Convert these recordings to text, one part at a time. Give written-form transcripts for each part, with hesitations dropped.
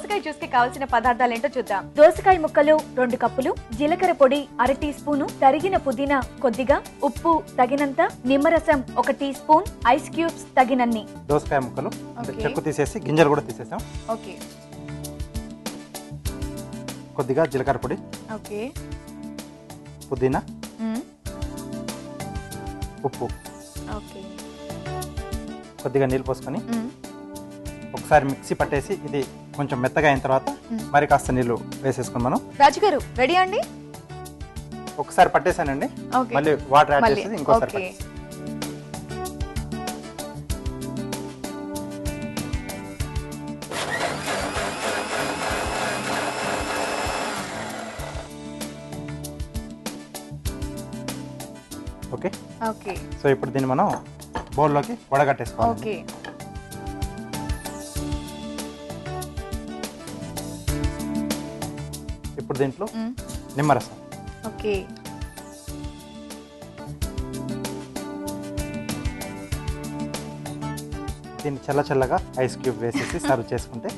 దోసకాయ జ్యూస్ కి కావాల్సిన పదార్థాలు ఏంటో చూద్దాం. దోసకాయ ముక్కలు 2 కప్పులు, జీలకర్ర పొడి 1/2 టీ స్పూన్, తరిగిన పుదీనా కొద్దిగా, ఉప్పు తగినంత, నిమ్మరసం 1 టీ స్పూన్, ఐస్ క్యూబ్స్ తగినన్ని. దోసకాయ ముక్కలు అంటే చెక్కు తీసేసి గింజలు కూడా తీసేసాం. ఓకే. కొద్దిగా జీలకర్ర పొడి, ఓకే, పుదీనా, ఉప్పు, ఓకే, కొద్దిగా నీళ్ళు పోసుకొని ఒకసారి మిక్సీ పట్టేసి ఇది కొంచెం మెత్తగా అయిన తర్వాత మరి కాస్త నీళ్ళు వేసేసుకుని మనం. రాజు గారు రెడీ అండి? ఒకసారి పట్టేసానండి, మళ్ళీ వాటర్ యాడ్ చేసి ఇంకోసారి. Okay okay. సో ఇప్పుడు దీన్ని మనం బౌల్లోకి వడగట్టేసుకోవాలి. ఓకే. ఇప్పుడు దీంట్లో నిమ్మరసం. ఓకే. దీన్ని చల్లగా ఐస్ క్యూబ్ వేసేసి సర్వ్ చేసుకుంటే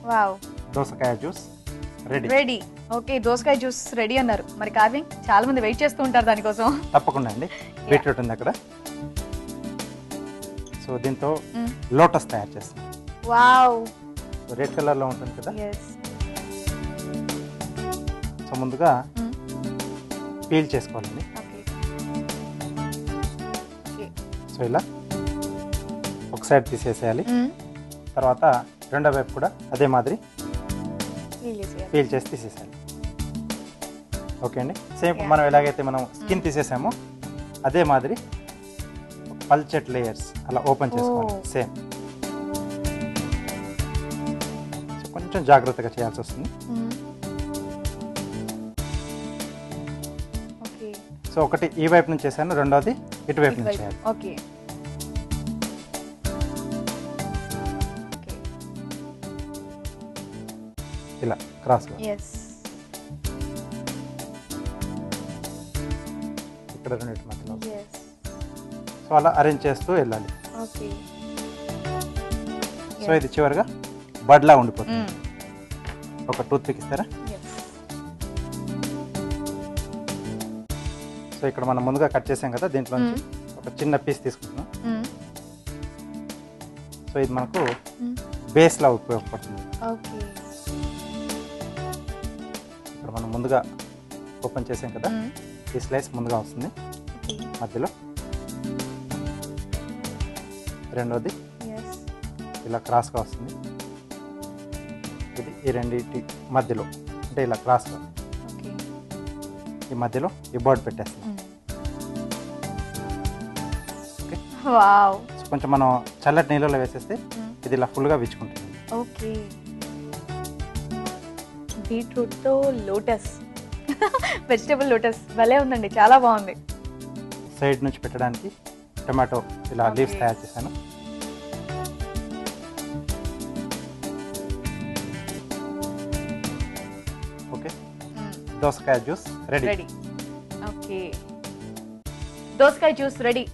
వావ్, దోసకాయ జ్యూస్ రెడీ. ఓకే, దోసకాయ జ్యూస్ రెడీ అన్నారు. మరి కార్వింగ్ చాలా మంది వెయిట్ చేస్తూ ఉంటారు దానికోసం. తప్పకుండా అండి. బీట్రూట్ ఉంది అక్కడ. సో దీంతో లోటస్ తయారు చేస్తాం. వావ్, రెడ్ కలర్ లో ఉంటుంది కదా. సో ముందుగా పీల్ చేసుకోవాలండి. సో ఇలా ఒక సైడ్ తీసేసేయాలి. తర్వాత రెండో వైపు కూడా అదే మాదిరి పీల్ చేసి తీసేసేయాలి. ఓకే అండి. సేమ్ మనం ఎలాగైతే మనం స్కిన్ తీసేసామో అదే మాదిరి పల్చెట్ లేయర్స్ అలా ఓపెన్ చేసుకోవాలి. సేమ్. సో కొంచెం జాగ్రత్తగా చేయాల్సి వస్తుంది. సో ఒకటి ఈ వైపు నుంచి చేశాను, రెండోది ఇటువైపు నుంచి చేయాలి. ఓకే. ఇలా క్రాస్గా ఇక్కడ రెండింటి మధ్యలో. సో అలా అరేంజ్ చేస్తూ వెళ్ళాలి. సో ఇది చివరిగా బడ్లా ఉండిపోతుంది. ఒక టూత్ పిక్ ఇస్తారా? సో ఇక్కడ మనం ముందుగా కట్ చేసాం కదా, దీంట్లోంచి ఒక చిన్న పీస్ తీసుకుంటున్నాం. సో ఇది మనకు బేస్లా ఉపయోగపడుతుంది. ఇక్కడ మనం ముందుగా ఓపెన్ చేసాం కదా, ఈ స్లైస్ ముందుగా వస్తుంది మధ్యలో. రెండోది ఇలా క్రాస్గా వస్తుంది. ఇది ఈ రెండింటి మధ్యలో అంటే ఇలా క్రాస్గా ఈ మధ్యలో ఈ బర్డ్ పెట్టేస్తాం. కొంచెం మనం చల్లటి నీళ్ళలో వేసేస్తే ఇది ఇలా ఫుల్గా విచ్చుకుంటుంది. ఓకే. బీట్రూట్ తో లోటస్, వెజిటబుల్ లోటస్ భలే ఉందండి, చాలా బాగుంది. సైడ్ నుంచి పెట్టడానికి టమాటో ఇలా లీవ్స్ తయారు చేశాను. ఓకే, దోసకాయ జ్యూస్ రెడీ. ఓకే, దోసకాయ జ్యూస్ రెడీ.